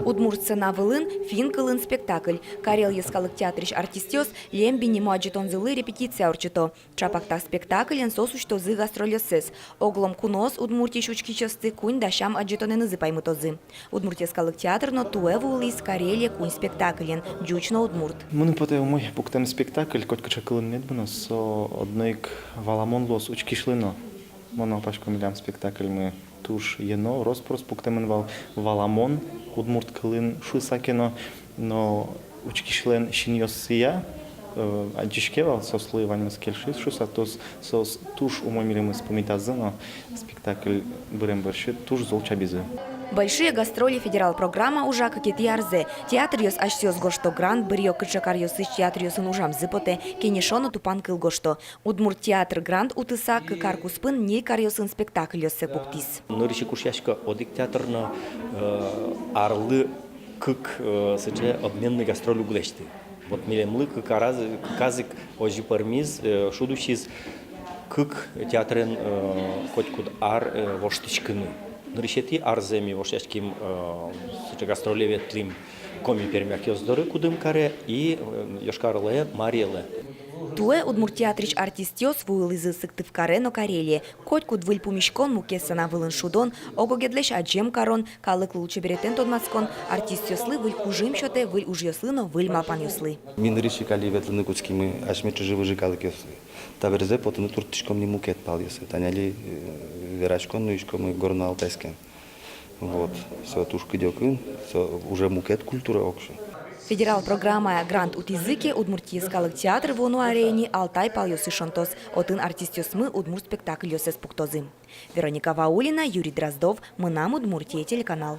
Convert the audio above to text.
Удмуртсына вылын, фин кылын спектакль. Карел ескалык театрич артистёс лемби немо аджитонзылы репетиция урчито. Чапакта спектаклен сосучтозы гастролёсыз. Оглом кунос удмуртич учкичосты кунь дашам аджитоненызы паймытозы. Удмуртескалык театрно туэвулы из Карелия кунь спектаклен. Джучно удмурт. Мені подивимо буктем спектакль, котка чакилин недбано, со одник валамон лос учкишлино. Моно пашко милям спектакль ми туж єно, розпрос буктемен валамон, удмурт килин шусакено, но учкишлен шиньосия, аджишкевал со сливанем скельши шуса, то сос туж умомилим спомитазено спектакль беремберши, туж золчабизы. Большие гастроли федерал-программа уже как ярзе. Театр йос ашсиос гошто грант, бырьё кычакар йосыч театр йосын ужам зыпоте, кенешоно тупан кыл гошто. Удмурт театр грант утыса кыкар куспын нейкар йосын спектакль йосы буктис. Норичи кушяшка одик театрно арлы кык сыче обменный гастроль углешты. Вот милемлы казик ожи пармиз шудущиз кык театрен котькуд ар воштичкыны. Нришети арземи вошяшким гастролеве тлим коми пермяк ёздоры кудым каре и ёшкарле мариеле. Туэ удмурт театрич артистёс вуылызы сыктыв карено Карелие. Котькуд выль пумишкон мукесана вылын шудон, огогедлеш аджем карон, калык лучше беретен тодмацкон, артистёслы выль кужим шоте, выль уж ёслыно, выль мапан ёслы. Мин риши кали ветлыны куцкими, ашме чужи выжи калык ёслы. Таберзе потыны туртишком не мукет пал ёсы. Таняли верачкон, нуишком и горно алтайскен. Вот. Все тушка дёкын, уже мукет культура окши. Федерал-программа «Грант ут языке» удмуртийскалык театр вону арени Алтай пал ёсы шонтос, отын артистёсмы удмурт спектакль ёсес пуктозы. Вероника Ваулина, Юрий Дроздов, мы нам Удмуртия, телеканал.